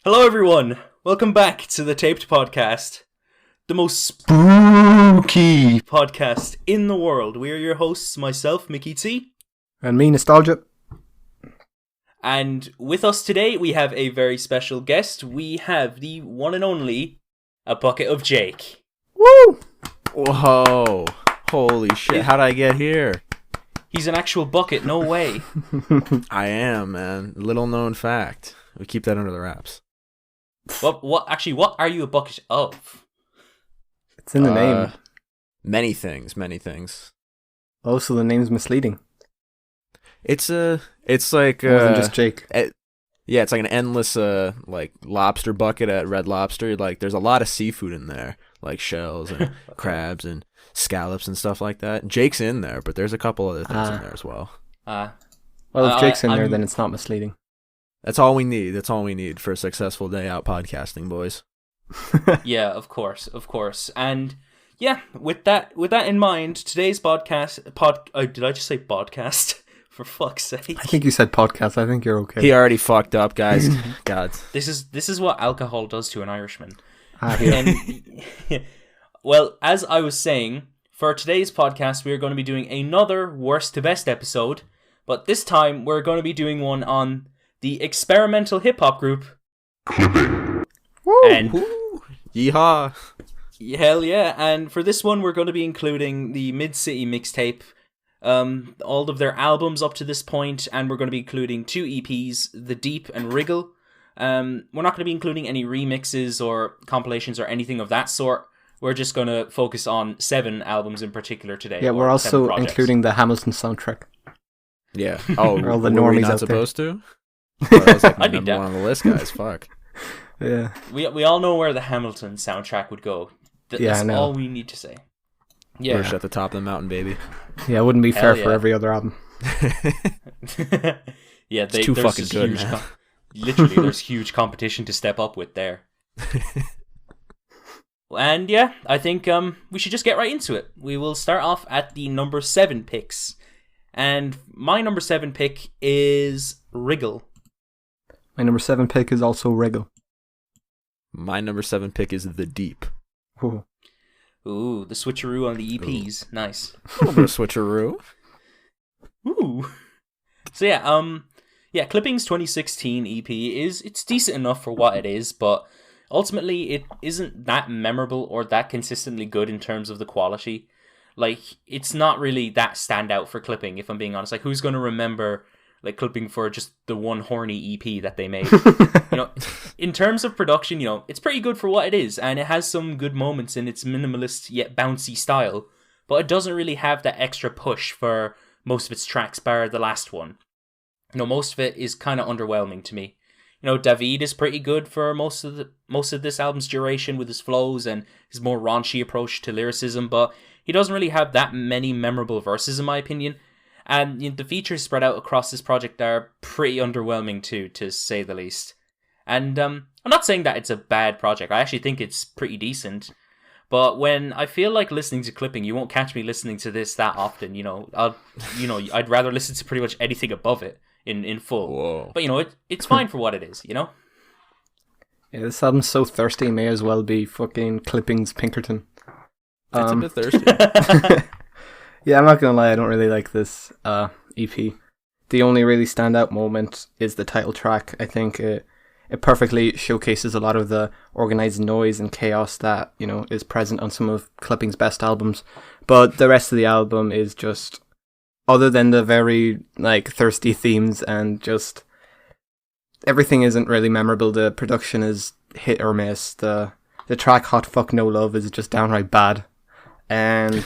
Hello everyone, welcome back to the Taped podcast, the most spooky podcast in the world. We are your hosts, myself, MickyT. And me, Nostalgia. And with us today, we have a very special guest. We have the one and only, A Bucket of Jake. Woo! Whoa. Holy shit, how'd I get here? He's an actual bucket, no way. I am, man. Little known fact. We keep that under the wraps. What are you a bucket of? It's in the name. Many things. Also, the name's misleading. It's like It wasn't just Jake. Yeah, it's like an endless like lobster bucket at Red Lobster. Like there's a lot of seafood in there, like shells and crabs and scallops and stuff like that. Jake's in there, but there's a couple other things in there as well. Well, if Jake's in there, then it's not misleading. That's all we need. That's all we need for a successful day out podcasting, boys. Yeah, of course. And yeah, with that in mind, today's podcast did I just say podcast? For fuck's sake. I think you said podcast. I think you're okay. He already fucked up, guys. God. This is what alcohol does to an Irishman. Yeah. And, well, as I was saying, for today's podcast, we are going to be doing another worst to best episode, but this time we're going to be doing one on the experimental hip-hop group Clipping. Woo! And Yeehaw. hell yeah, and for this one we're going to be including the Mid-City mixtape, all of their albums up to this point, and we're going to be including 2 EPs, The Deep and Wriggle. We're not going to be including any remixes or compilations or anything of that sort. We're just going to focus on 7 albums in particular today. Yeah, we're also including the Hamilton soundtrack. Yeah. Oh, all the were we normies not out supposed to? Oh, that was like my I'd be number down. one on the list, guys. Fuck. Yeah. We all know where the Hamilton soundtrack would go. Yeah, That's I know. all we need to say. Yeah. We're at the top of the mountain, baby. Yeah, it wouldn't be fair Hell for yeah. every other album. Yeah, It's too there's fucking just good, huge man. literally, there's huge competition to step up with there. And yeah, I think we should just get right into it. We will start off at the number 7 picks. And my number 7 pick is Wriggle. My number 7 pick is also Wriggle. My number 7 pick is The Deep. Ooh. Ooh, the switcheroo on the EPs. Nice. A little bit of switcheroo. Ooh. So yeah, Clipping's 2016 EP it's decent enough for what it is, but ultimately it isn't that memorable or that consistently good in terms of the quality. Like, it's not really that standout for Clipping, if I'm being honest. Like, who's going to remember like Clipping for just the one horny EP that they made? In terms of production, it's pretty good for what it is, and it has some good moments in its minimalist yet bouncy style, but it doesn't really have that extra push for most of its tracks, bar the last one. Most of it is kind of underwhelming to me. David is pretty good for most of this album's duration with his flows and his more raunchy approach to lyricism, but he doesn't really have that many memorable verses, in my opinion. And the features spread out across this project are pretty underwhelming too, to say the least. And I'm not saying that it's a bad project. I actually think it's pretty decent. But when I feel like listening to Clipping, you won't catch me listening to this that often. I'd rather listen to pretty much anything above it in full. Whoa. But it's fine for what it is. Yeah, this album's so thirsty, may as well be fucking Clipping's Pinkerton. It's a bit thirsty. Yeah, I'm not gonna lie, I don't really like this EP. The only really standout moment is the title track. I think it perfectly showcases a lot of the organized noise and chaos that, is present on some of Clipping's best albums. But the rest of the album is just, other than the very, thirsty themes and just everything isn't really memorable. The production is hit or miss. The track Hot Fuck No Love is just downright bad. And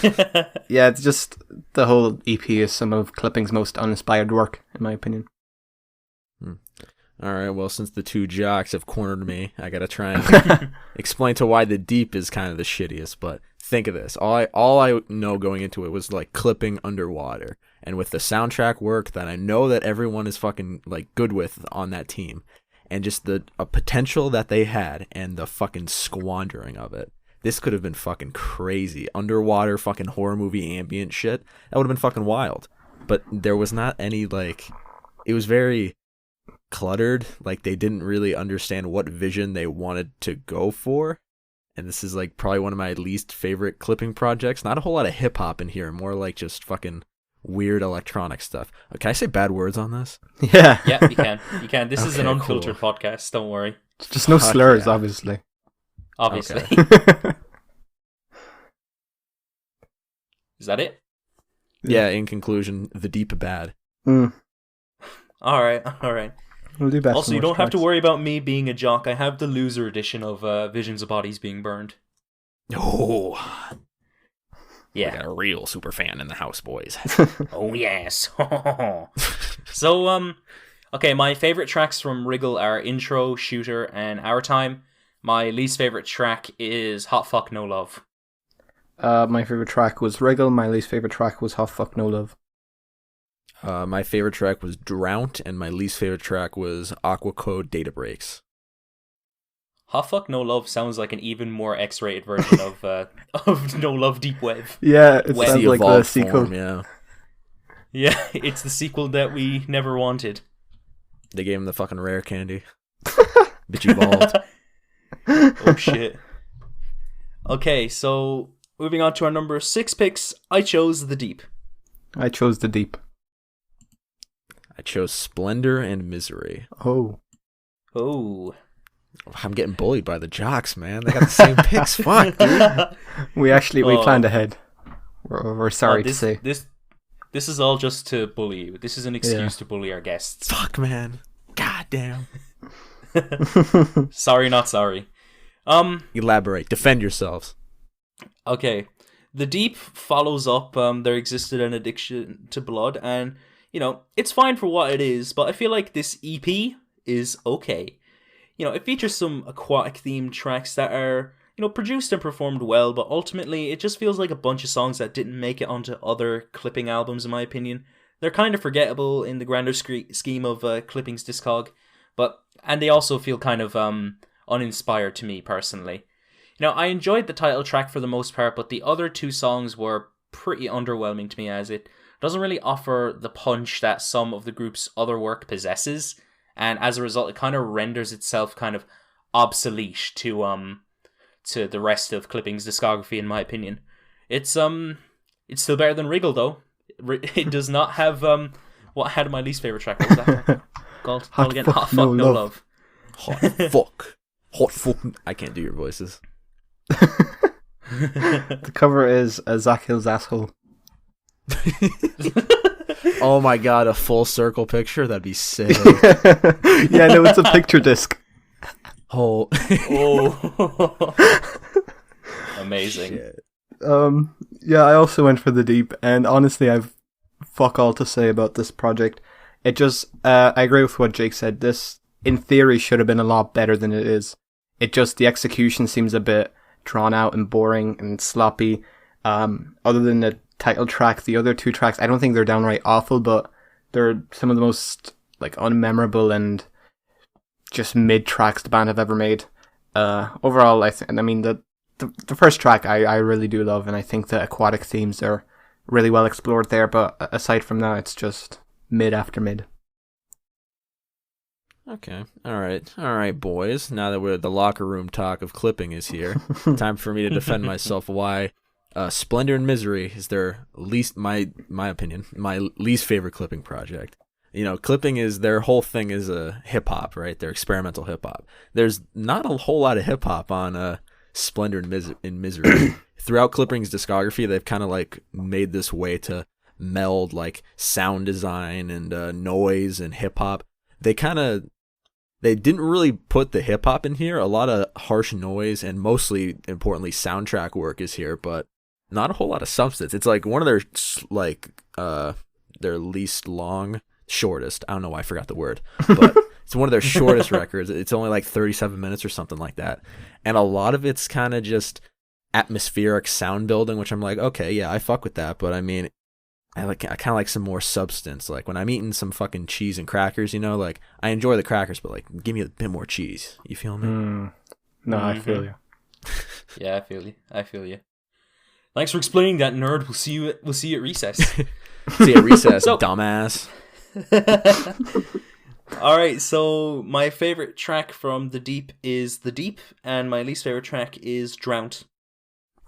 yeah, it's just the whole EP is some of Clipping's most uninspired work, in my opinion. All right, well, since the two jocks have cornered me, I gotta try and explain to why The Deep is kind of the shittiest. But think of this: all I know going into it was like Clipping underwater, and with the soundtrack work that I know that everyone is fucking good with on that team, and just the potential that they had and the fucking squandering of it. This could have been fucking crazy. Underwater fucking horror movie ambient shit. That would have been fucking wild. But there was not any, it was very cluttered. Like they didn't really understand what vision they wanted to go for. And this is like probably one of my least favorite clipping projects. Not a whole lot of hip hop in here, more like just fucking weird electronic stuff. Can I say bad words on this? Yeah. Yeah, you can. You can. This is an Okay, unfiltered cool. podcast. Don't worry. Just no Fuck slurs, yeah. obviously. Obviously. Okay. Is that it? Yeah, in conclusion, the deep bad. Mm. All right. All right. We'll do best. Also, you don't have to worry about me being a jock. I have the loser edition of Visions of Bodies Being Burned. Oh, we Yeah. got a real super fan in the house, boys. Oh, yes. So, okay, my favorite tracks from Wriggle are Intro, Shooter, and Our Time. My least favorite track is Hot Fuck No Love. My favorite track was Wriggle. My least favorite track was Hot Fuck No Love. My favorite track was Drought, and my least favorite track was Aqua Code Data Breaks. Hot Fuck No Love sounds like an even more X-rated version of No Love Deep Wave. Yeah, it Well, sounds the like the evolved sequel. form, yeah. Yeah, it's the sequel that we never wanted. They gave him the fucking rare candy. Bitch evolved. Oh shit. Okay, so moving on to our number 6 picks, I chose The Deep. I chose The Deep. I chose Splendor and Misery. Oh. Oh. I'm getting bullied by the jocks, man. They got the same picks. Fuck, dude. We Oh. planned ahead. We're sorry to this, say. This is all just to bully you. This is an excuse to bully our guests. Fuck, man. God damn. Sorry, not sorry. Elaborate. Defend yourselves. Okay. The Deep follows up There Existed an Addiction to Blood, and, you know, it's fine for what it is, but I feel like this EP is okay. You know, it features some aquatic-themed tracks that are, you know, produced and performed well, but ultimately it just feels like a bunch of songs that didn't make it onto other clipping albums, in my opinion. They're kind of forgettable in the grander scheme of Clipping's discog, and they also feel kind of uninspired to me, personally. You know, I enjoyed the title track for the most part, but the other 2 songs were pretty underwhelming to me, as it doesn't really offer the punch that some of the group's other work possesses, and as a result, it kind of renders itself kind of obsolete to the rest of Clipping's discography, in my opinion. It's still better than Wriggle, though. It does not have what had my least favorite track. What was that called? Hot Again, Fuck Hot No Fuck No Love. Love. Hot fuck. Hot fuck. I can't do your voices. The cover is Zach Hill's asshole. Oh my god, a full circle picture? That'd be sick. Yeah, no, it's a picture disc. Oh. Oh, amazing. Shit. Yeah, I also went for The Deep, and honestly, I've fuck all to say about this project. It just, I agree with what Jake said. This, in theory, should have been a lot better than it is. It just, the execution seems a bit drawn out and boring and sloppy. Other than the title track, the other 2 tracks, I don't think they're downright awful, but they're some of the most, like, unmemorable and just mid tracks the band have ever made. Overall, the first track I really do love, and I think the aquatic themes are really well explored there, but aside from that, it's just mid after mid. Okay. All right, boys. Now that the locker room talk of clipping is here, time for me to defend myself why Splendor and Misery is their least, my opinion, my least favorite clipping project. You know, clipping is, their whole thing is hip hop, right? They're experimental hip hop. There's not a whole lot of hip hop on Splendor and Misery. Throughout Clipping's discography, they've kind of like made this way to meld like sound design and noise and hip hop. They didn't really put the hip hop in here. A lot of harsh noise and mostly importantly soundtrack work is here, but not a whole lot of substance. It's like one of their their least long, shortest. I don't know why I forgot the word, but it's one of their shortest records. It's only like 37 minutes or something like that. And a lot of it's kind of just atmospheric sound building, which I'm like, okay, yeah, I fuck with that. But I mean, I kind of like some more substance. Like when I'm eating some fucking cheese and crackers, you know, like I enjoy the crackers, but like give me a bit more cheese. You feel me? No, I feel you. Yeah, I feel you. Thanks for explaining that, nerd. We'll see you at recess. See you at recess, So- dumbass. Alright, so my favorite track from The Deep is The Deep, and my least favorite track is Drowned.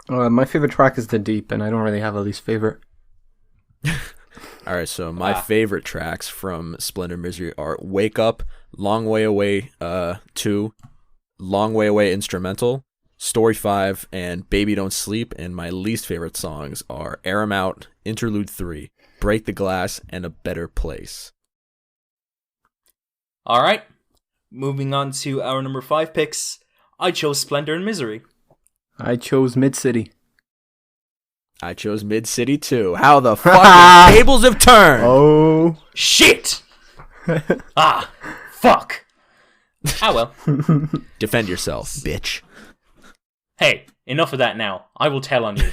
My favorite track is The Deep, and I don't really have a least favorite. All right, so my favorite tracks from Splendor Misery are Wake Up, Long Way Away 2, Long Way Away Instrumental, Story 5, and Baby Don't Sleep. And my least favorite songs are Air 'Em Out, Interlude 3, Break the Glass, and A Better Place. Alright, moving on to our number 5 picks. I chose Splendor and Misery. I chose Mid-City. I chose Mid-City too. How the fucking tables have turned! Oh. Shit! Fuck! Ah well. Defend yourself, bitch. Hey, enough of that now. I will tell on you.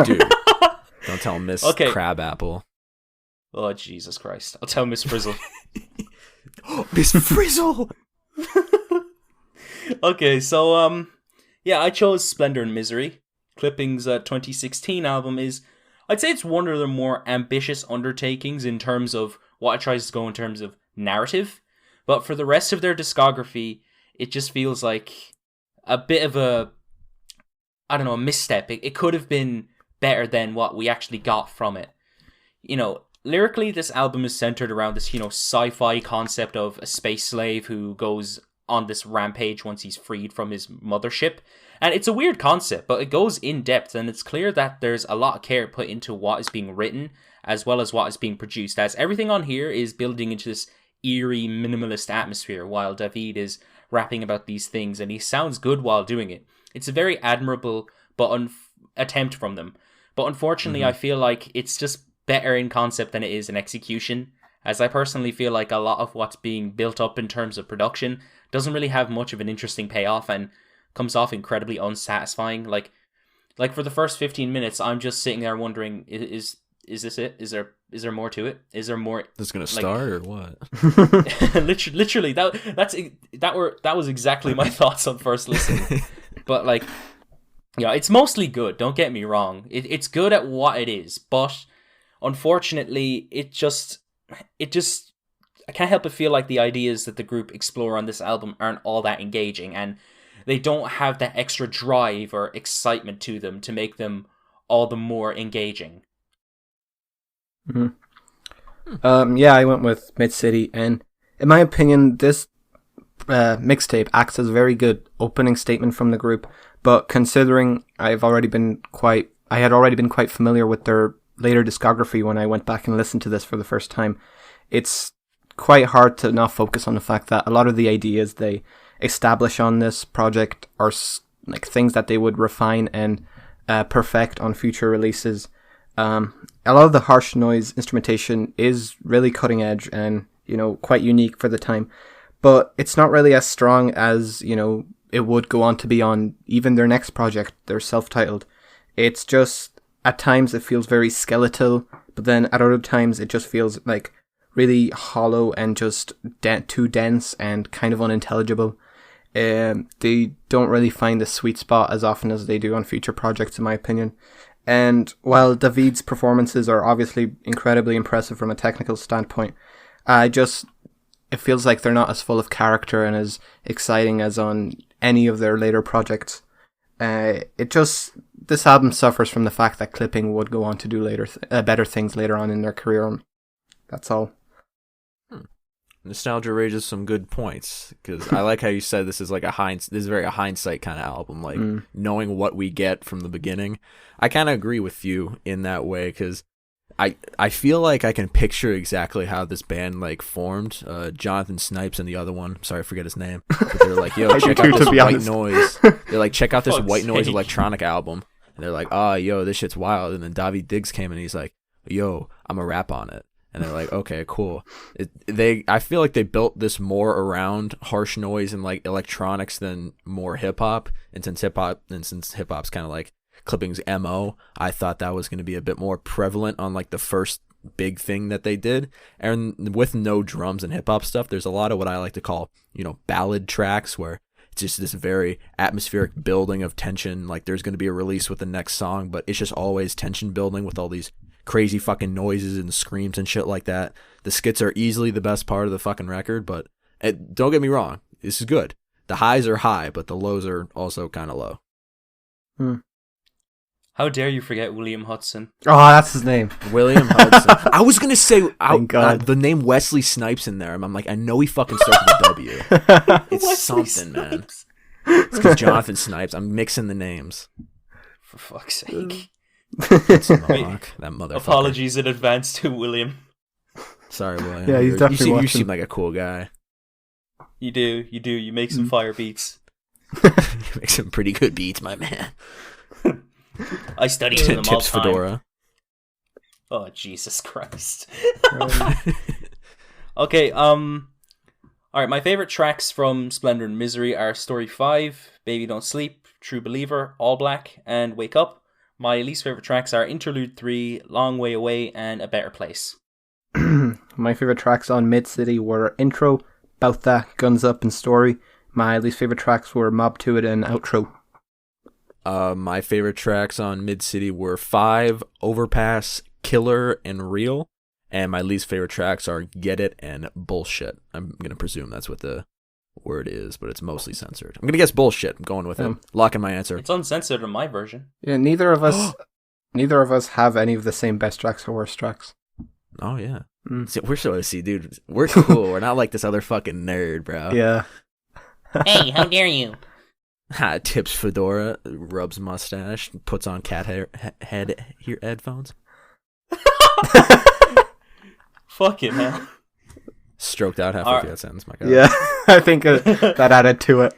Dude, don't tell Miss Crabapple. Oh, Jesus Christ. I'll tell Miss Frizzle. Miss Frizzle! Okay, so, yeah, I chose Splendor and Misery. Clipping's 2016 album is, I'd say it's one of the more ambitious undertakings in terms of what it tries to go in terms of narrative. But for the rest of their discography, it just feels like a bit of a misstep. It could have been better than what we actually got from it. You know, lyrically, this album is centered around this, sci-fi concept of a space slave who goes on this rampage once he's freed from his mothership. And it's a weird concept, but it goes in depth, and it's clear that there's a lot of care put into what is being written, as well as what is being produced, as everything on here is building into this eerie, minimalist atmosphere, while David is rapping about these things, and he sounds good while doing it. It's a very admirable attempt from them. But unfortunately, I feel like it's just better in concept than it is in execution, as I personally feel like a lot of what's being built up in terms of production doesn't really have much of an interesting payoff and comes off incredibly unsatisfying. Like for the first 15 minutes, I'm just sitting there wondering, is this it? Is there more to it? Is there more? This gonna start or what? literally, that was exactly my thoughts on first listen. But it's mostly good. Don't get me wrong. It's good at what it is, but unfortunately, it just I can't help but feel like the ideas that the group explore on this album aren't all that engaging, and they don't have that extra drive or excitement to them to make them all the more engaging. Yeah, I went with Mid-City, and in my opinion, this mixtape acts as a very good opening statement from the group, but considering I had already been quite familiar with their later discography when I went back and listened to this for the first time, it's quite hard to not focus on the fact that a lot of the ideas they establish on this project are like things that they would refine and perfect on future releases. A lot of the harsh noise instrumentation is really cutting edge and, quite unique for the time, but it's not really as strong as, it would go on to be on even their next project, their self-titled. It's just, at times it feels very skeletal, but then at other times it just feels like really hollow and just too dense and kind of unintelligible. They don't really find the sweet spot as often as they do on future projects, in my opinion. And while David's performances are obviously incredibly impressive from a technical standpoint, it feels like they're not as full of character and as exciting as on any of their later projects. This album suffers from the fact that Clipping would go on to do better things later on in their career. That's all. Nostalgia raises some good points, because I like how you said this is like this is very a hindsight kind of album, like knowing what we get from the beginning. I kind of agree with you in that way, because I feel like I can picture exactly how this band formed. Jonathan Snipes and the other one, sorry I forget his name, but they're like, yo, check out this white noise. They're like, check out this white noise electronic album, and they're like, yo, this shit's wild. And then David Diggs came and he's like, yo, I'm a rap on it. And they're like, okay, cool. I feel like they built this more around harsh noise and electronics than more hip hop. And since hip hop's kind of Clipping's MO, I thought that was going to be a bit more prevalent on the first big thing that they did. And with no drums and hip hop stuff, there's a lot of what I like to call, ballad tracks, where it's just this very atmospheric building of tension. Like there's going to be a release with the next song, but it's just always tension building with all these crazy fucking noises and screams and shit like that. The skits are easily the best part of the fucking record, but don't get me wrong, this is good. The highs are high, but the lows are also kind of low. How dare you forget William Hudson? Oh, that's his name. William Hudson. I was going to say God. the name Wesley Snipes in there. I'm like, I know he fucking starts with a W. It's Wesley something, man. Snipes. It's because Jonathan Snipes. I'm mixing the names. For fuck's sake. It's Mohawk, that motherfucker. Apologies in advance to William. Sorry, William. Yeah, he's definitely you watching. seem like a cool guy. You do. You make some fire beats. You make some pretty good beats, my man. I study to them all Tips time. Fedora. Oh, Jesus Christ. Okay, alright, my favorite tracks from Splendor and Misery are Story 5, Baby Don't Sleep, True Believer, All Black, and Wake Up. My least favorite tracks are Interlude 3, Long Way Away, and A Better Place. My favorite tracks on Mid City were Intro, Bout That, Guns Up, and Story. My least favorite tracks were Mob to It and Outro. My favorite tracks on Mid City were 5, Overpass, Killer, and Real. And my least favorite tracks are Get It and Bullshit. I'm going to presume that's what the word is, but it's mostly censored. I'm going to guess bullshit. I'm going with it. Locking my answer. It's uncensored in my version. Yeah, neither of us have any of the same best tracks or worst tracks. Oh, yeah. See, we're so OC, dude. We're cool. We're not like this other fucking nerd, bro. Yeah. Hey, how dare you? Tips Fedora, rubs mustache, puts on cat headphones. Fucking hell. Stroked out halfway through that sentence, my god. Yeah, I think that added to it.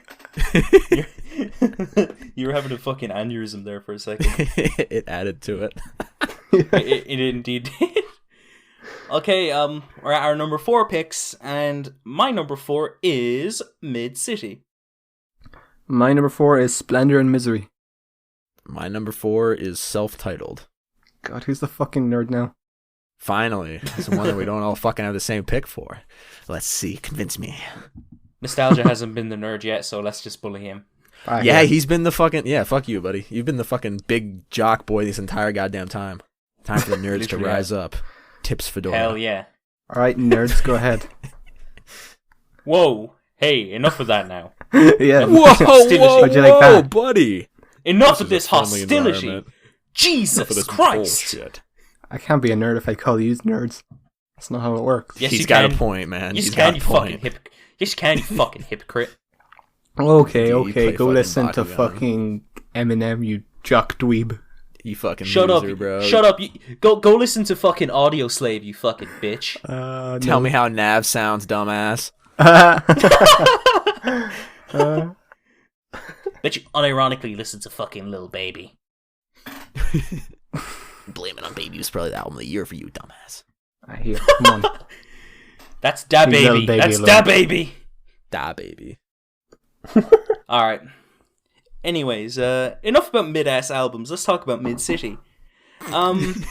You were having a fucking aneurysm there for a second. It added to it. It indeed did. Okay, we're at our number 4 picks, and my number 4 is Mid City. My number 4 is Splendor and Misery. My number 4 is Self-Titled. God, who's the fucking nerd now? Finally, it's one that we don't all fucking have the same pick for. Let's see, convince me. Nostalgia hasn't been the nerd yet, so let's just bully him. Yeah, he's been the fucking... Yeah, fuck you, buddy. You've been the fucking big jock boy this entire goddamn time. Time for the nerds to rise up. Tips Fedora. Hell yeah. Alright, nerds, go ahead. Whoa. Hey, enough of that now. Yeah. Whoa, you like that? buddy. Enough of this hostility. Jesus Christ. Bullshit. I can't be a nerd if I call you nerds. That's not how it works. Yes, He's you got can. a point, man. Yes, He's you can, got you a point. fucking hypocrite. Yes, you can, you fucking hypocrite. Okay, You okay, play go fucking listen to Bakugan. fucking Eminem, you jock dweeb. You fucking Shut loser, up, bro. shut up. Go listen to fucking Audio Slave, you fucking bitch. Tell me how Nav sounds, dumbass. Bet you unironically listen to fucking Lil Baby. Blame It on Baby was probably the album of the year for you, dumbass. I hear. Come on. That's Da Leave Lil Baby. Baby That's alone. Da Baby. Da Baby. Alright. Anyways, enough about mid-ass albums. Let's talk about Mid-City. Clipping's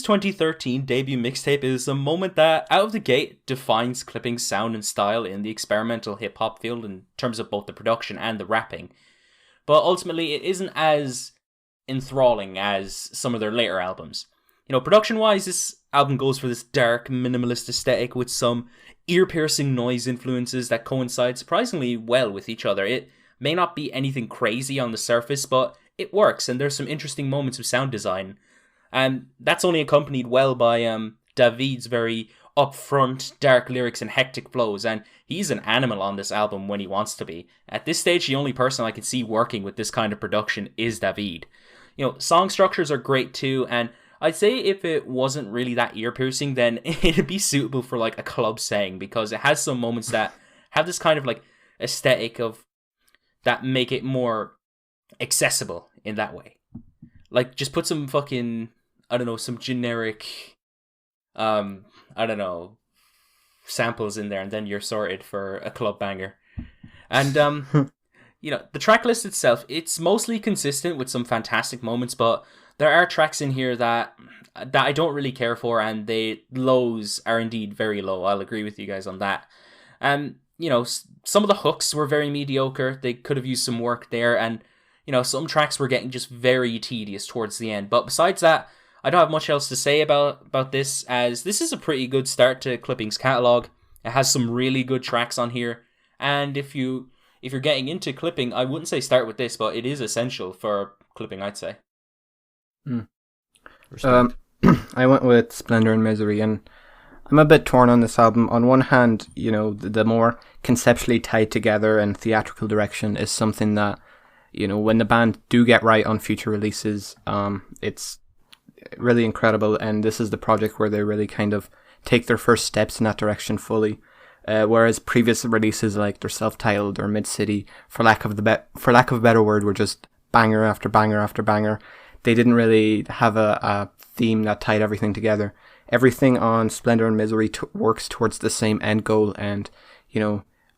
2013 debut mixtape is a moment that, out of the gate, defines Clipping's sound and style in the experimental hip-hop field in terms of both the production and the rapping. But ultimately, it isn't as enthralling as some of their later albums. You know, production-wise, this album goes for this dark, minimalist aesthetic with some ear-piercing noise influences that coincide surprisingly well with each other. It may not be anything crazy on the surface, but it works, and there's some interesting moments of sound design. And that's only accompanied well by David's very upfront, dark lyrics and hectic flows, and he's an animal on this album when he wants to be. At this stage, the only person I can see working with this kind of production is David. You know, song structures are great too, and I'd say if it wasn't really that ear-piercing, then it'd be suitable for like a club setting, because it has some moments that have this kind of like aesthetic of that make it more accessible in that way. Like, just put some fucking, I don't know, some generic, samples in there, and then you're sorted for a club banger. And, you know, the track list itself, it's mostly consistent with some fantastic moments, but there are tracks in here that I don't really care for, and the lows are indeed very low. I'll agree with you guys on that. And, you know, some of the hooks were very mediocre. They could have used some work there, and, some tracks were getting just very tedious towards the end. But besides that, I don't have much else to say about this, as this is a pretty good start to Clipping's catalog. It has some really good tracks on here, and if you're getting into Clipping, I wouldn't say start with this, but it is essential for Clipping, I'd say. I went with Splendor and Misery, and I'm a bit torn on this album. On one hand, the more conceptually tied together and theatrical direction is something that, when the band do get right on future releases, it's really incredible, and this is the project where they really kind of take their first steps in that direction fully. Whereas previous releases like their self-titled or Mid-City, for lack of a better word, were just banger after banger after banger. They didn't really have a theme that tied everything together. Everything on Splendor and Misery works towards the same end goal, and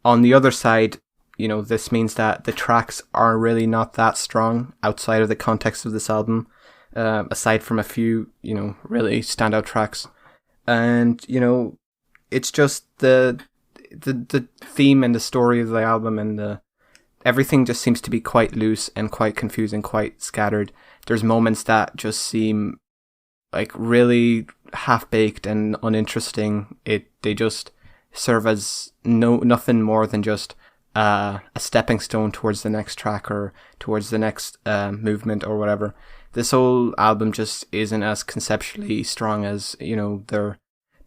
on the other side, this means that the tracks are really not that strong outside of the context of this album, aside from a few really standout tracks. And it's just the theme and the story of the album, and everything just seems to be quite loose and quite confusing, quite scattered. There's moments that just seem like really half-baked and uninteresting. They just serve as nothing more than just a stepping stone towards the next track or towards the next movement or whatever. This whole album just isn't as conceptually strong as their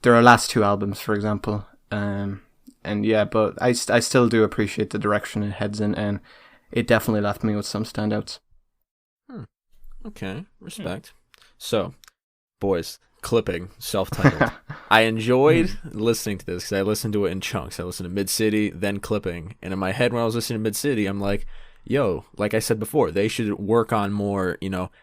last two albums, for example. And yeah, but I still do appreciate the direction it heads in, and it definitely left me with some standouts. Okay, respect. So, boys, Clipping, self-titled. I enjoyed listening to this because I listened to it in chunks. I listened to Mid-City, then Clipping. And in my head, when I was listening to Mid-City, I'm like, yo, like I said before, they should work on more,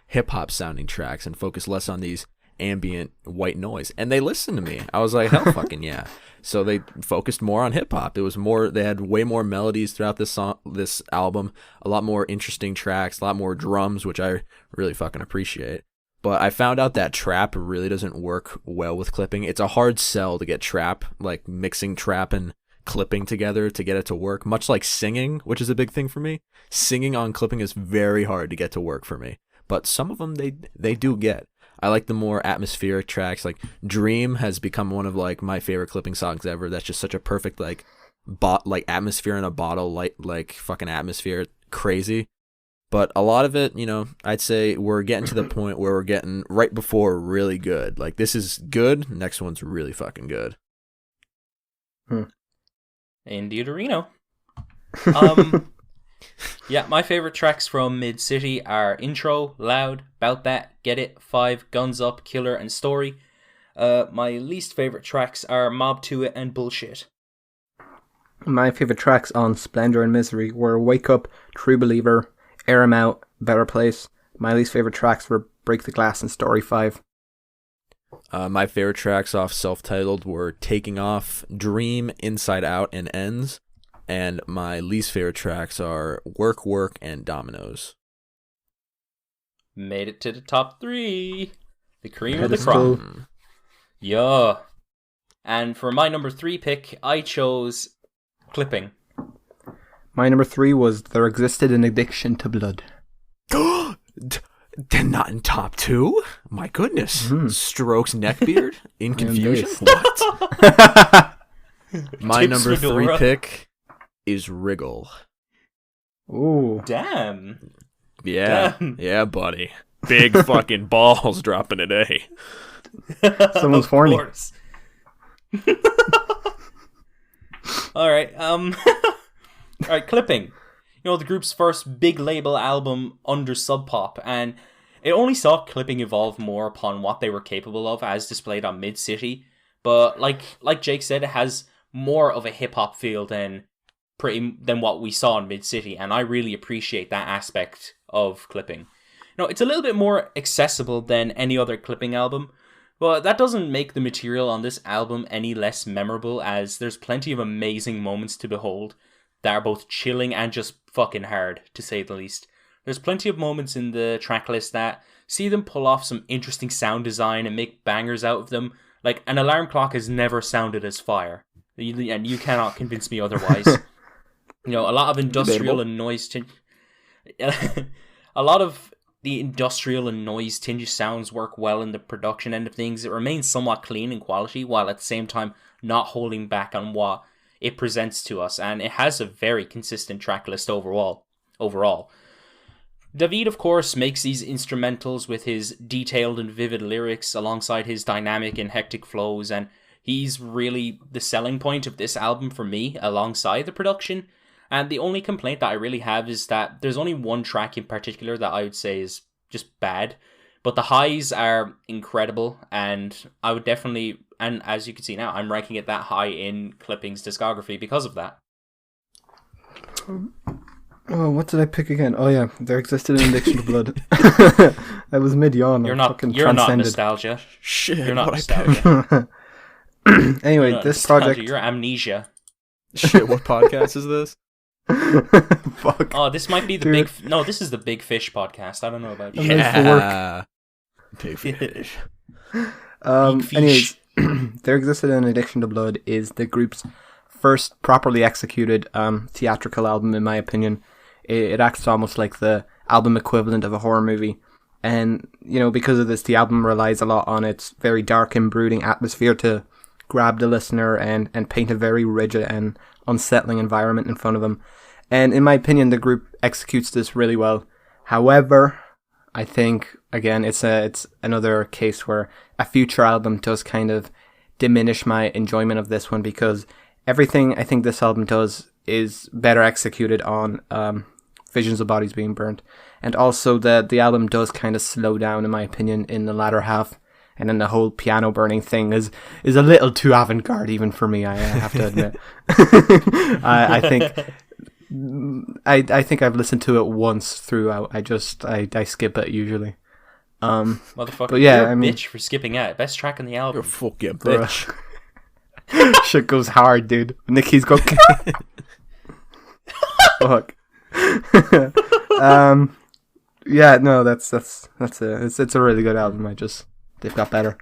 hip-hop sounding tracks and focus less on these ambient white noise. And they listened to me. I was like, hell fucking yeah. So they focused more on hip-hop. It was more, they had way more melodies throughout this album, a lot more interesting tracks, a lot more drums, which I really fucking appreciate. But I found out that trap really doesn't work well with Clipping. It's a hard sell to get trap, like mixing trap and Clipping together to get it to work, much like singing, which is a big thing for me. Singing on Clipping is very hard to get to work for me, but some of them they do get. I like the more atmospheric tracks. Like Dream has become one of like my favorite Clipping songs ever. That's just such a perfect like atmosphere in a bottle, like fucking atmosphere, crazy. But a lot of it, I'd say we're getting to the point where we're getting right before really good. Like this is good, next one's really fucking good. Indeed, Reno. Yeah, my favorite tracks from Mid-City are Intro, Loud, Bout That, Get It, 5, Guns Up, Killer, and Story. My least favorite tracks are Mob to It and Bullshit. My favorite tracks on Splendor and Misery were Wake Up, True Believer, Air 'Em Out, Better Place. My least favorite tracks were Break the Glass and Story 5. My favorite tracks off self-titled were Taking Off, Dream, Inside Out, and Ends. And my least favorite tracks are Work, Work, and Dominoes. Made it to the top 3. The cream of the crop. Yeah. And for my number 3 pick, I chose Clipping. My number 3 was There Existed an Addiction to Blood. Then not in top 2? My goodness. Strokes Neckbeard? In confusion? What? My number 3 pick is Wriggle. Ooh. Damn. Yeah. Damn. Yeah, buddy. Big fucking balls dropping today. Someone's horny. All right. All right, Clipping. The group's first big label album under Sub Pop, and it only saw Clipping evolve more upon what they were capable of as displayed on Mid-City. But like Jake said, it has more of a hip hop feel than what we saw in Mid-City, and I really appreciate that aspect of Clipping. It's a little bit more accessible than any other Clipping album, but that doesn't make the material on this album any less memorable, as there's plenty of amazing moments to behold that are both chilling and just fucking hard, to say the least. There's plenty of moments in the track list that see them pull off some interesting sound design and make bangers out of them. Like, an alarm clock has never sounded as fire, and you cannot convince me otherwise. A lot of industrial and noise... a lot of the industrial and noise tinged sounds work well in the production end of things. It remains somewhat clean in quality, while at the same time not holding back on what it presents to us, and it has a very consistent track list overall. David, of course, makes these instrumentals with his detailed and vivid lyrics alongside his dynamic and hectic flows, and he's really the selling point of this album for me, alongside the production. And the only complaint that I really have is that there's only one track in particular that I would say is just bad, but the highs are incredible, and I would definitely, and as you can see now, I'm ranking it that high in Clipping's discography because of that. Oh, what did I pick again? Oh yeah, There Existed an Addiction to Blood. I was mid-yawn. You're not nostalgia. Shit, you're not nostalgia. Anyway, this project... You're amnesia. Shit, what podcast is this? Fuck. Oh, this might be the big... No, this is the Big Fish podcast. I don't know about you. Yeah. Big Fish. Anyways, There Existed an Addiction to Blood is the group's first properly executed theatrical album, in my opinion. It acts almost like the album equivalent of a horror movie. And, you know, because of this, the album relies a lot on its very dark and brooding atmosphere to grab the listener and paint a very rigid and unsettling environment in front of them. And in my opinion, the group executes this really well. However, I think, again, it's another case where a future album does kind of diminish my enjoyment of this one, because everything I think this album does is better executed on Visions of Bodies Being Burnt. And also the album does kind of slow down, in my opinion, in the latter half. And then the whole piano burning thing is a little too avant-garde even for me, I have to admit. I think I've listened to it once throughout. I skip it usually. Motherfucker, but yeah, you're a bitch for skipping out. Best track on the album. You're a fucking bitch. Shit goes hard, dude. Nicky's got... Fuck. Yeah, no, that's it. It's a really good album. They've got better.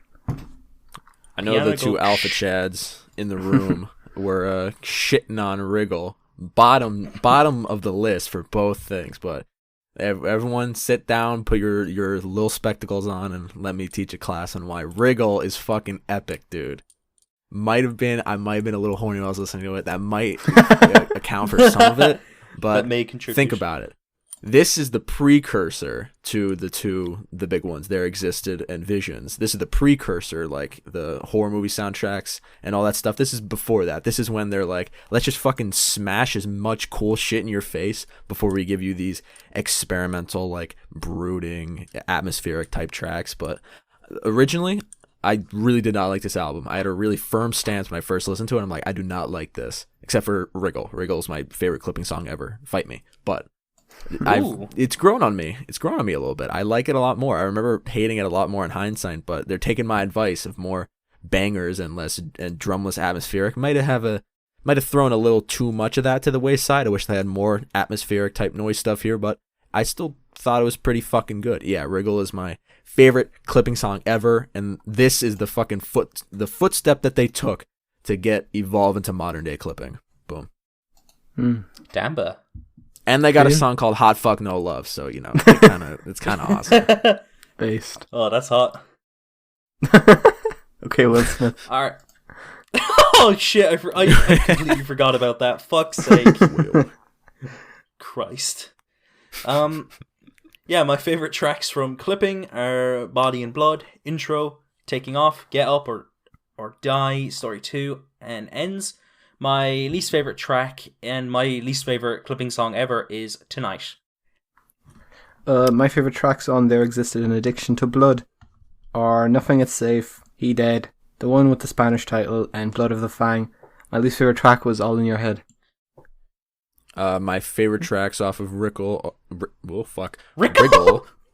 I know the two alpha chads in the room were shitting on Wriggle. Bottom of the list for both things, but everyone sit down, put your little spectacles on, and let me teach a class on why Wriggle is fucking epic, dude. I might have been a little horny while I was listening to it. That might account for some of it, but think about it. This is the precursor to the big ones, There Existed and Visions. This is the precursor, like the horror movie soundtracks and all that stuff. This is before that. This is when they're like, let's just fucking smash as much cool shit in your face before we give you these experimental, like, brooding, atmospheric type tracks. But originally, I really did not like this album. I had a really firm stance when I first listened to it. I'm like, I do not like this, except for Wriggle. Wriggle is my favorite Clipping song ever. Fight me. But it's grown on me. It's grown on me a little bit. I like it a lot more. I remember hating it a lot more in hindsight, but they're taking my advice of more bangers and less and drumless atmospheric. Might have thrown a little too much of that to the wayside. I wish they had more atmospheric type noise stuff here, but I still thought it was pretty fucking good. Yeah, Wriggle is my favorite Clipping song ever, and this is the fucking footstep that they took to evolve into modern day Clipping. Boom. Damba. And they got a song called Hot Fuck No Love, so, you know, it's kind of awesome. Based. Oh, that's hot. Okay, Will Smith. All right. Oh, shit. I completely forgot about that. Fuck's sake. Christ. Yeah, my favorite tracks from Clipping are Body and Blood, Intro, Taking Off, Get Up or Die, Story 2, and Ends. My least favorite track and my least favorite Clipping song ever is Tonight. My favorite tracks on There Existed an Addiction to Blood are Nothing It's Safe, He Dead, the one with the Spanish title, and Blood of the Fang. My least favorite track was All in Your Head. My favorite tracks off of Wriggle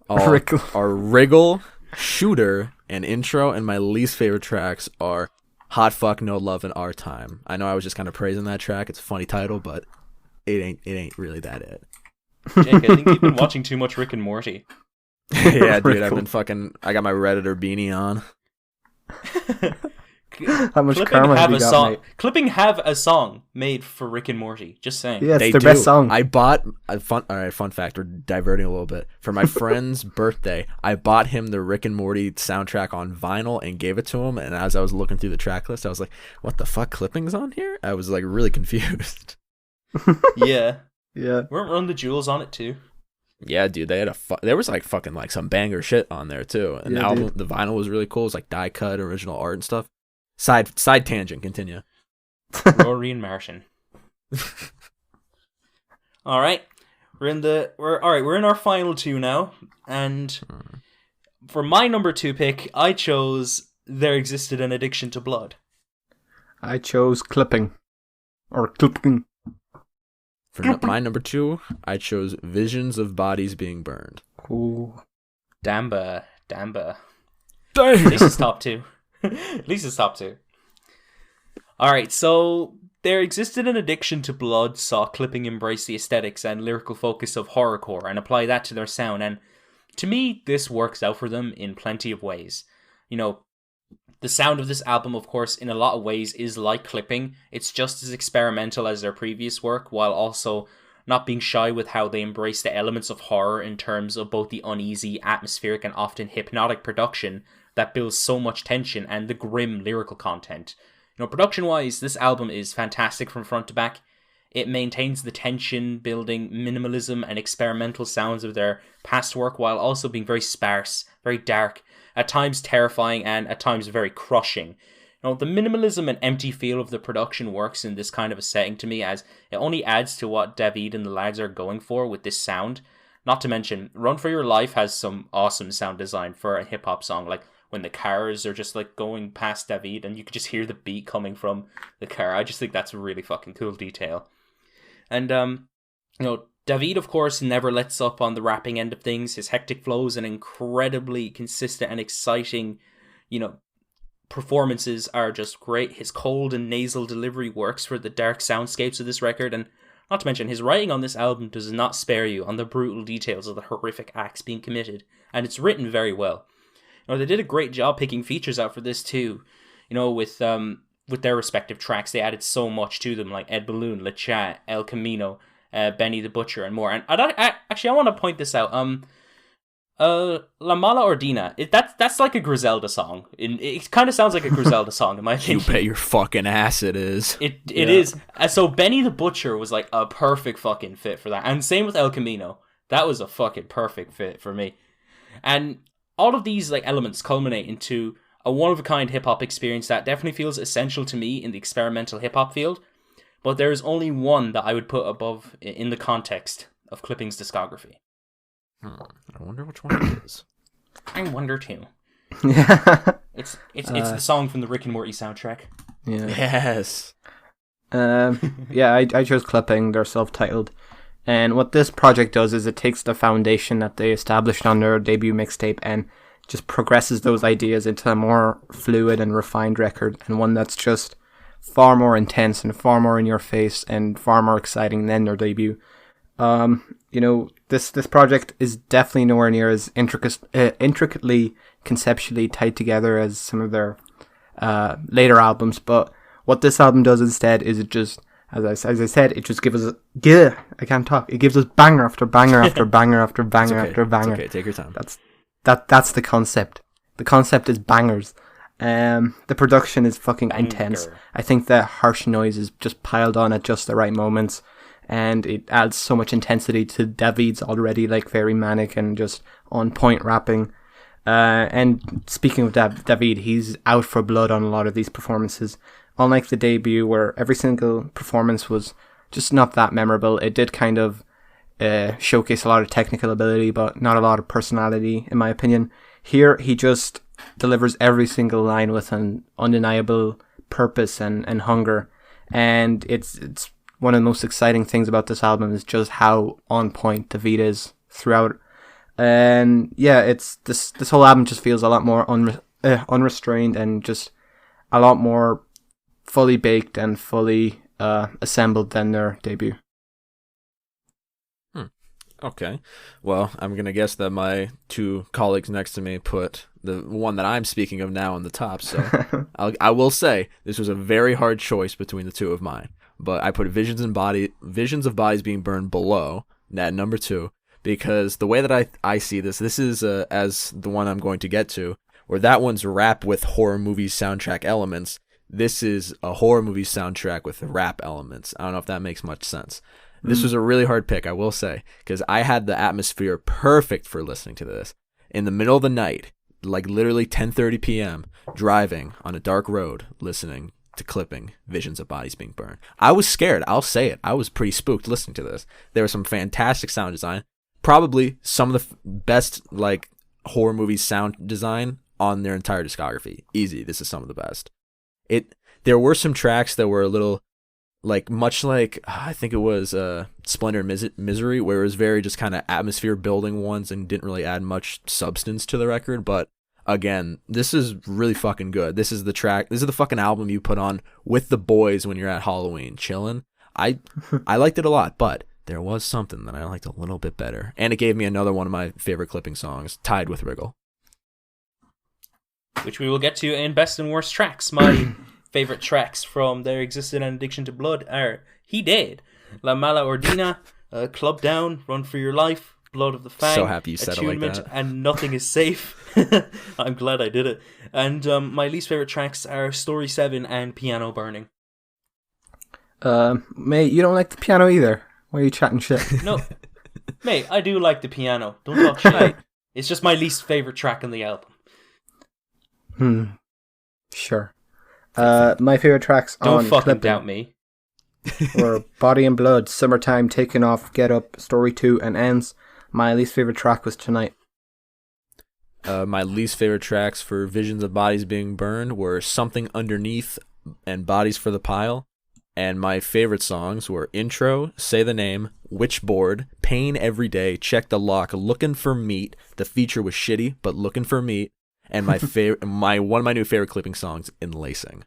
are Wriggle, Shooter, and Intro, and my least favorite tracks are Hot Fuck No Love in Our Time. I know I was just kind of praising that track. It's a funny title, but it ain't really that it. Jake, I think you've been watching too much Rick and Morty. Yeah, dude, I got my Redditor beanie on. How much Clipping karma have have you a got, song. mate? Clipping have a song made for Rick and Morty. Just saying. Yeah, it's They their do. best song. I bought a fun fact. We're diverting a little bit. For my friend's birthday, I bought him the Rick and Morty soundtrack on vinyl and gave it to him. And as I was looking through the track list, I was like, "What the fuck? Clipping's on here?" I was like really confused. Yeah. Yeah. Weren't Run the Jewels on it too? Yeah, dude, they had there was like fucking like some banger shit on there too. And the Yeah, album, dude. the vinyl was really cool. It was like die cut, original art and stuff. Side tangent. Continue. Rory and Martian. All right, we're in our final two now, and for my number 2 pick, I chose There Existed an Addiction to Blood. I chose clipping. Or clipping. For my number 2, I chose Visions of Bodies Being Burned. Ooh. Damba. Damn. At least it's top 2. At least it's top 2. Alright, so There Existed an Addiction to Blood saw Clipping embrace the aesthetics and lyrical focus of horrorcore and apply that to their sound, and to me, this works out for them in plenty of ways. You know, the sound of this album, of course, in a lot of ways is like Clipping. It's just as experimental as their previous work, while also not being shy with how they embrace the elements of horror in terms of both the uneasy, atmospheric, and often hypnotic production that builds so much tension and the grim lyrical content. You know, production-wise, this album is fantastic from front to back. It maintains the tension-building minimalism and experimental sounds of their past work while also being very sparse, very dark, at times terrifying, and at times very crushing. You know, the minimalism and empty feel of the production works in this kind of a setting to me, as it only adds to what David and the lads are going for with this sound. Not to mention, Run For Your Life has some awesome sound design for a hip-hop song, like when the cars are just like going past David and you could just hear the beat coming from the car. I just think that's a really fucking cool detail. And, you know, David, of course, never lets up on the rapping end of things. His hectic flows and incredibly consistent and exciting, you know, performances are just great. His cold and nasal delivery works for the dark soundscapes of this record, and not to mention, his writing on this album does not spare you on the brutal details of the horrific acts being committed, and it's written very well. You know, they did a great job picking features out for this too. You know, with their respective tracks, they added so much to them, like Ed Balloon, Le Chat, El Camino, Benny the Butcher, and more. And I want to point this out. La Mala Ordina, that's like a Griselda song. It kind of sounds like a Griselda song in my opinion. You bet your fucking ass it is. It is. So Benny the Butcher was like a perfect fucking fit for that. And same with El Camino. That was a fucking perfect fit for me. And all of these like elements culminate into a one-of-a-kind hip-hop experience that definitely feels essential to me in the experimental hip-hop field. But there is only one that I would put above in the context of Clipping's discography. I wonder which one it is. I wonder too. Yeah. It's the song from the Rick and Morty soundtrack. Yeah. Yes. Yeah, I chose Clipping. They're self-titled. And what this project does is it takes the foundation that they established on their debut mixtape and just progresses those ideas into a more fluid and refined record, and one that's just far more intense and far more in your face and far more exciting than their debut. You know, this project is definitely nowhere near as intricately conceptually tied together as some of their later albums, but what this album does instead is it just, as I said, it just gives us I can't talk. It gives us banger after banger after banger after banger after banger. It's okay, take your time. That's the concept. The concept is bangers. The production is fucking intense. I think the harsh noise is just piled on at just the right moments, and it adds so much intensity to David's already like very manic and just on point rapping. And speaking of David, he's out for blood on a lot of these performances. Unlike the debut, where every single performance was just not that memorable, it did kind of showcase a lot of technical ability, but not a lot of personality, in my opinion. Here, he just delivers every single line with an undeniable purpose and hunger. And it's one of the most exciting things about this album is just how on point David is throughout. And yeah, it's this whole album just feels a lot more unrestrained and just a lot more fully baked and fully assembled than their debut. Okay. Well, I'm going to guess that my two colleagues next to me put the one that I'm speaking of now on the top. So I will say this was a very hard choice between the two of mine. But I put Visions of Bodies Being Burned below at number 2 because the way that I see this is as the one I'm going to get to, where that one's rap with horror movie soundtrack elements. This is a horror movie soundtrack with rap elements. I don't know if that makes much sense. This was a really hard pick, I will say, because I had the atmosphere perfect for listening to this. In the middle of the night, like literally 10:30 p.m., driving on a dark road, listening to clipping Visions of Bodies Being Burned. I was scared, I'll say it. I was pretty spooked listening to this. There was some fantastic sound design. Probably some of the best like horror movie sound design on their entire discography. Easy, this is some of the best. There were some tracks that were a little like much like I think it was Splendor and Misery, where it was very just kind of atmosphere building ones and didn't really add much substance to the record. But again, this is really fucking good. This is the fucking album you put on with the boys when you're at Halloween chilling. I liked it a lot, but there was something that I liked a little bit better, and it gave me another one of my favorite clipping songs, tied with Wriggle, which we will get to in best and worst tracks. My favorite tracks from There Existed an Addiction to Blood are He Did, La Mala Ordina, Club Down, Run for Your Life, Blood of the Fang, so happy you said it like Attunement, that. and Nothing is Safe. I'm glad I did it. And my least favorite tracks are Story 7 and Piano Burning. Mate, you don't like the piano either. Why are you chatting shit? No, mate, I do like the piano. Don't talk shit. It's just my least favorite track on the album. Sure. My favorite tracks Don't on fucking clipping doubt me. were Body and Blood, Summertime, Taking Off, Get Up, Story 2, and Ends. My least favorite track was Tonight. My least favorite tracks for Visions of Bodies Being Burned were Something Underneath and Bodies for the Pile. And my favorite songs were Intro, Say the Name, Witchboard, Pain Every Day, Check the Lock, Looking for Meat. The feature was shitty, but Looking for Meat. And my favorite, one of my new favorite clipping songs, Enlacing.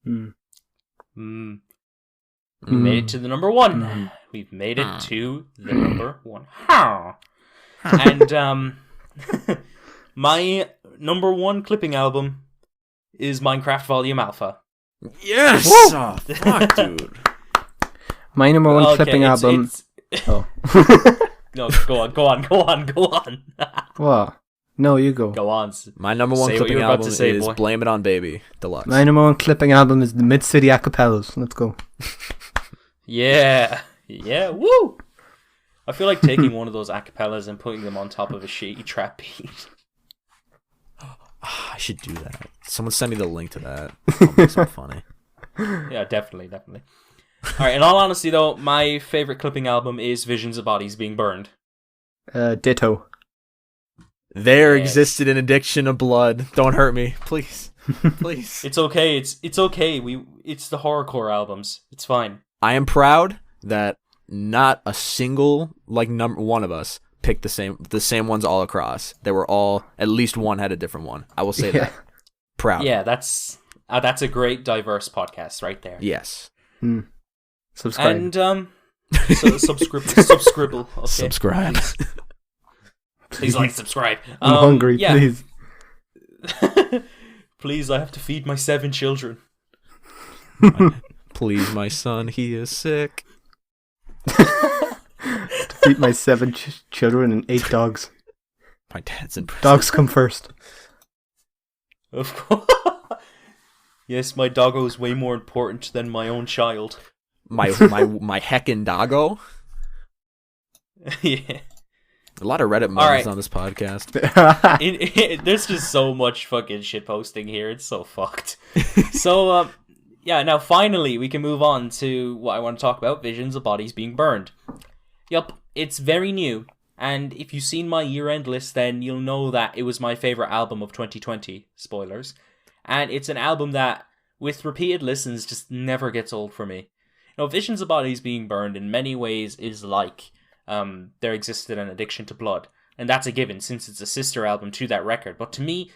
We made it to the number 1. We've made it to the number 1. And my number 1 clipping album is Minecraft Volume Alpha. Yes! Oh, fuck, dude. My number 1 clipping album... Oh. No, go on. What? No, you go. Go on. My number 1 clipping album is Blame It on Baby Deluxe. My number 1 clipping album is the Mid-City Acapellas. Let's go. Yeah, woo! I feel like taking one of those acapellas and putting them on top of a shitty trap beat. I should do that. Someone send me the link to that. That'll make something funny. Yeah, definitely. Alright, in all honesty though, my favorite clipping album is Visions of Bodies Being Burned. Ditto. There existed an addiction of blood. Don't hurt me, please. Please. It's okay. It's okay. It's the horrorcore albums. It's fine. I am proud that not a single number one of us picked the same ones all across. They were all, at least one had a different one. I will say that. Proud. Yeah, that's a great diverse podcast right there. Yes. Subscribe. And subscribble. Okay. Subscribe. Please like, subscribe. I'm hungry, please. Please, I have to feed my 7 children. Please, my son, he is sick. To feed my 7 children and 8 dogs. My dad's in prison. Dogs come first. Of course. Yes, my doggo is way more important than my own child. My heckin' doggo? Yeah. A lot of Reddit moments on this podcast. There's just so much fucking shit posting here. It's so fucked. So, now finally we can move on to what I want to talk about, Visions of Bodies Being Burned. Yup, it's very new. And if you've seen my year-end list, then you'll know that it was my favorite album of 2020. Spoilers. And it's an album that, with repeated listens, just never gets old for me. Visions of Bodies Being Burned in many ways is like There Existed an Addiction to Blood. And that's a given, since it's a sister album to that record. But to me,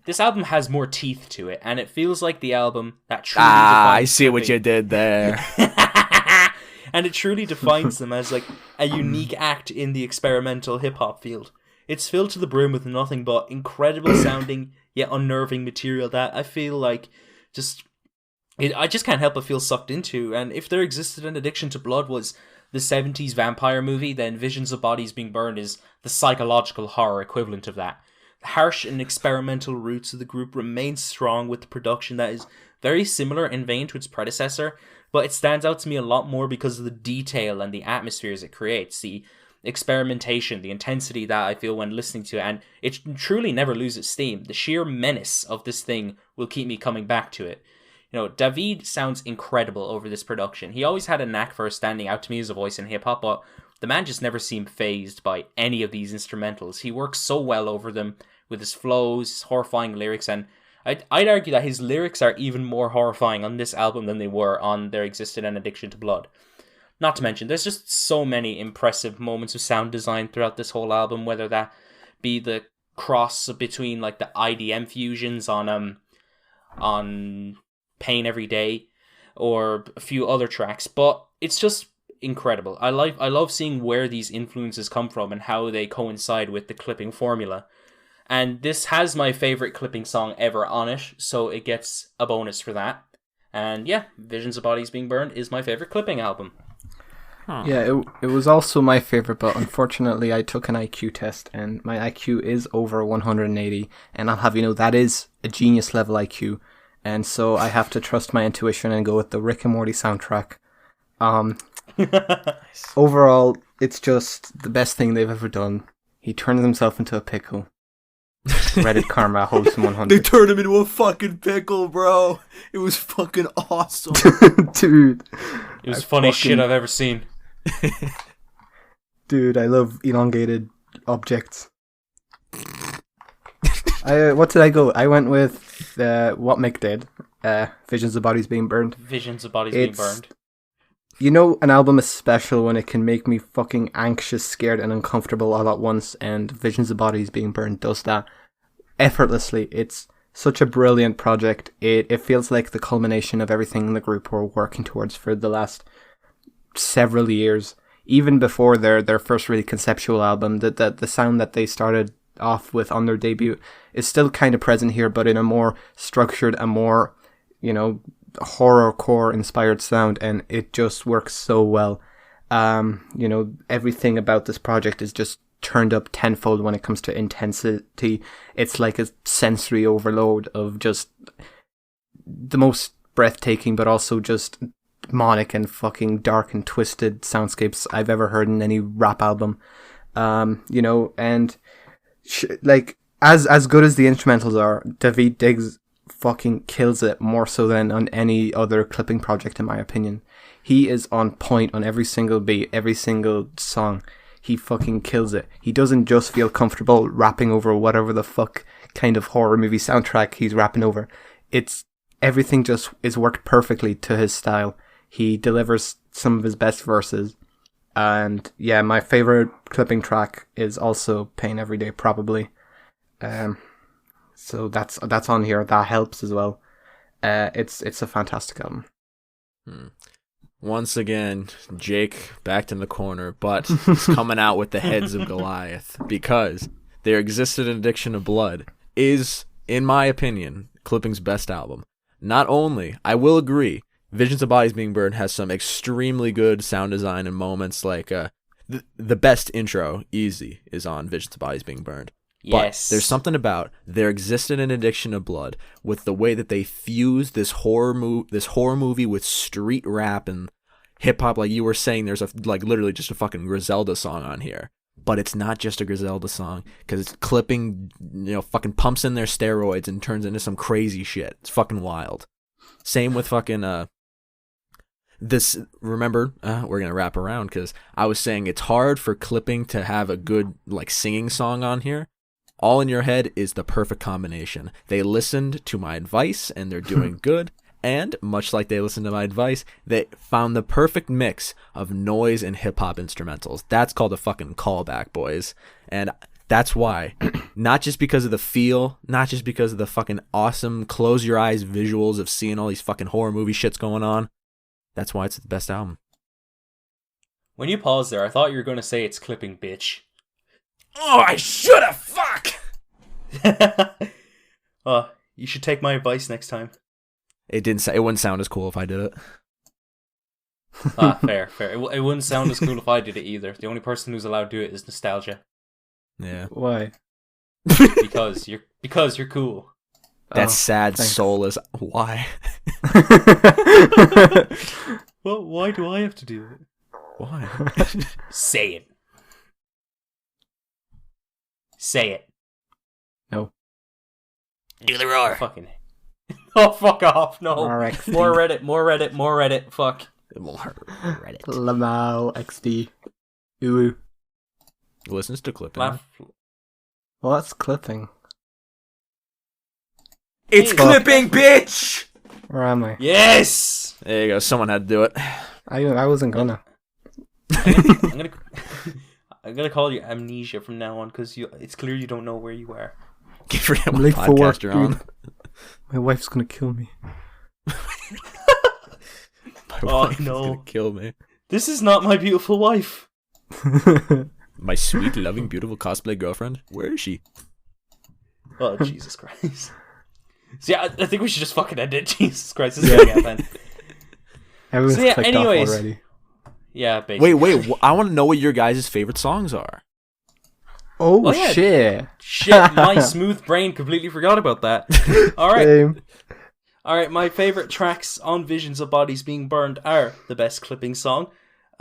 this album has more teeth to it, and it feels like the album that truly defines I see what you did there. And it truly defines them as like a unique act in the experimental hip-hop field. It's filled to the brim with nothing but incredible sounding yet unnerving material that I feel like I just can't help but feel sucked into. And if there existed an Addiction to Blood was the 70s vampire movie, then Visions of Bodies Being Burned is the psychological horror equivalent of that. The harsh and experimental roots of the group remain strong with the production that is very similar in vein to its predecessor, but it stands out to me a lot more because of the detail and the atmospheres it creates, the experimentation, the intensity that I feel when listening to it, and it truly never loses steam. The sheer menace of this thing will keep me coming back to it. You know, David sounds incredible over this production. He always had a knack for standing out to me as a voice in hip-hop, but the man just never seemed fazed by any of these instrumentals. He works so well over them with his flows, his horrifying lyrics, and I'd argue that his lyrics are even more horrifying on this album than they were on There Existed an Addiction to Blood. Not to mention, there's just so many impressive moments of sound design throughout this whole album, whether that be the cross between like the IDM fusions on Pain Every Day or a few other tracks, but it's just incredible. I love seeing where these influences come from and how they coincide with the clipping formula. And this has my favorite clipping song ever on it, so it gets a bonus for that. And yeah, Visions of Bodies Being Burned is my favorite clipping album. Huh. Yeah, it was also my favorite, but unfortunately I took an IQ test and my IQ is over 180, and I'll have you know that is a genius level IQ, and so I have to trust my intuition and go with the Rick and Morty soundtrack. Overall, it's just the best thing they've ever done. He turns himself into a pickle. Reddit Karma holds him 100. They turned him into a fucking pickle, bro. It was fucking awesome. Dude. It was funny shit I've ever seen. Dude, I love elongated objects. What did I go? I went with what Mick did. Visions of Bodies Being Burned. Visions of Bodies Being Burned. You know, an album is special when it can make me fucking anxious, scared, and uncomfortable all at once, and Visions of Bodies Being Burned does that effortlessly. It's such a brilliant project. It feels like the culmination of everything the group were working towards for the last several years. Even before their first really conceptual album, the sound that they started off with on their debut is still kind of present here, but in a more structured, a more, you know, horrorcore inspired sound, and it just works so well. You know, everything about this project is just turned up tenfold when it comes to intensity. It's like a sensory overload of just the most breathtaking, but also just demonic and fucking dark and twisted soundscapes I've ever heard in any rap album. You know, and like as good as the instrumentals are, David Diggs fucking kills it more so than on any other clipping project, in my opinion. He is on point on every single beat, every single song. He fucking kills it. He doesn't just feel comfortable rapping over whatever the fuck kind of horror movie soundtrack he's rapping over. It's everything just is worked perfectly to his style. He delivers some of his best verses. And yeah, my favorite clipping track is also Pain Every Day, probably. So that's on here. That helps as well. It's a fantastic album. Once again, Jake backed in the corner, but he's coming out with the heads of Goliath, because There Existed an Addiction to Blood is, in my opinion, Clipping's best album. Not only, I will agree, Visions of Bodies Being Burned has some extremely good sound design and moments, like the best intro, Easy, is on Visions of Bodies Being Burned. Yes. But there's something about There Existed an Addiction to Blood with the way that they fuse this horror movie with street rap and hip hop. Like you were saying, there's literally just a fucking Griselda song on here. But it's not just a Griselda song, because it's clipping, you know, fucking pumps in their steroids and turns into some crazy shit. It's fucking wild. Same with fucking this. Remember, we're gonna wrap around, because I was saying it's hard for clipping to have a good like singing song on here. All in Your Head is the perfect combination. They listened to my advice and they're doing good. And much like they listened to my advice, they found the perfect mix of noise and hip hop instrumentals. That's called a fucking callback, boys. And that's why, not just because of the feel, not just because of the fucking awesome close your eyes visuals of seeing all these fucking horror movie shits going on. That's why it's the best album. When you paused there, I thought you were going to say it's clipping, bitch. Oh, I should have. Fuck. You should take my advice next time. It wouldn't sound as cool if I did it. Fair. It wouldn't sound as cool if I did it either. The only person who's allowed to do it is nostalgia. Yeah. Why? Because you're cool. That's sad, thanks. soulless. Why? Well, why do I have to do it? Why? Say it. Say it. No. Do the roar. Fucking. Oh, fuck off. No. RXD. More Reddit. Fuck. Reddit. Lamau XD. Ooh. Listens to clipping. Well, that's clipping. It's Hey, clipping, bitch! Where am I? Yes! There you go. Someone had to do it. I wasn't gonna. I'm gonna call you Amnesia from now on because it's clear you don't know where you are. Can't forget I'm what late for work, podcast you're on. dude. My wife's gonna kill me. My Oh, wife is no. gonna kill me. This is not my beautiful wife. My sweet, loving, beautiful cosplay girlfriend. Where is she? Oh, Jesus Christ. So yeah, I think we should just fucking end it. Jesus Christ, this is getting out, man. Everyone's So yeah, clicked anyways. off already. Yeah, basically. Wait. I want to know what your guys' favorite songs are. Oh, yeah. shit. Shit, my smooth brain completely forgot about that. Alright. Same. Alright, my favourite tracks on Visions of Bodies Being Burned are the best clipping song,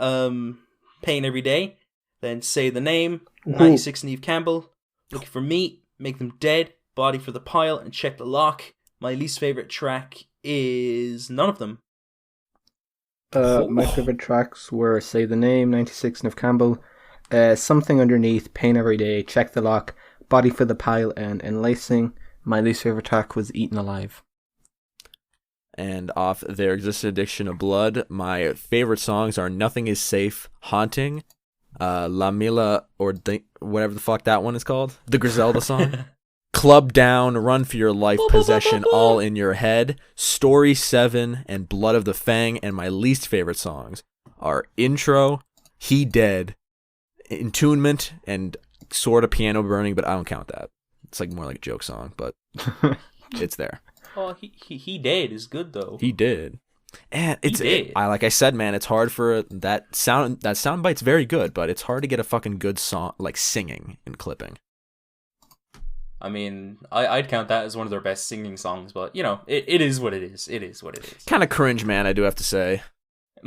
Pain Every Day, then Say the Name, 96 Neve Campbell, Looking for Meat, Make Them Dead, Body for the Pile, and Check the Lock. My least favourite track is none of them. My favorite tracks were Say the Name, 96 Neve Campbell, Something Underneath, Pain Every Day, Check the Lock, Body for the Pile, and Enlacing. My least favorite track was Eaten Alive. And off There Exists Addiction of Blood, my favorite songs are Nothing Is Safe, Haunting, La Mila, or whatever the fuck that one is called, the Griselda song, Club Down, Run for Your Life, Possession, All in Your Head, Story 7, and Blood of the Fang. And my least favorite songs are Intro, He Dead, Entombment, and Sort of Piano Burning, but I don't count that. It's like more like a joke song, but it's there. Oh, he did is good though. He did. And it's did. like I said, man, it's hard for that sound bite's very good, but it's hard to get a fucking good song like singing and clipping. I mean, I'd count that as one of their best singing songs, but you know, it is what it is. It is what it is. Kind of cringe, man, I do have to say.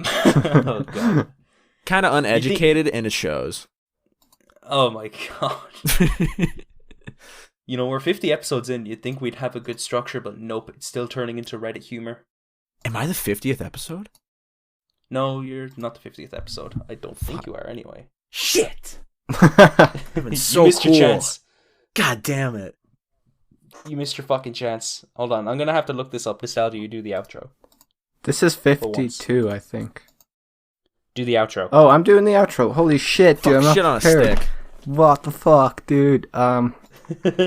Oh god. Kind of uneducated, and it shows. Oh my god. You know, we're 50 episodes in, you'd think we'd have a good structure, but nope, it's still turning into Reddit humor. Am I the 50th episode? No, you're not the 50th episode. I don't think you are anyway. Shit! You So missed cool. your chance. God damn it. You missed your fucking chance. Hold on, I'm gonna have to look this up. Nostalgia, you do the outro. This is 52, I think. Do the outro. Oh, I'm doing the outro. Holy shit, dude. Fuck I'm not shit on a prepared. stick. What the fuck, dude?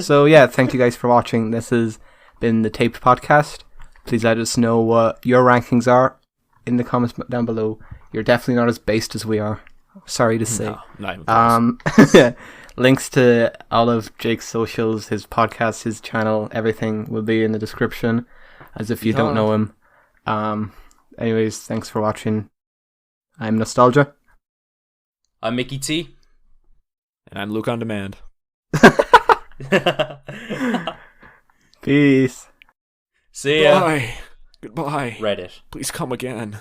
So yeah, thank you guys for watching. This has been the Taped Podcast. Please let us know what your rankings are in the comments down below. You're definitely not as based as we are. Sorry to say. No, not even close. Links to all of Jake's socials, his podcast, his channel, everything will be in the description, as if you don't know him. Anyways, thanks for watching. I'm Nostalgia. I'm MickyT. And I'm Luke on Demand. Peace. See ya. Bye. Goodbye. Reddit. Please come again.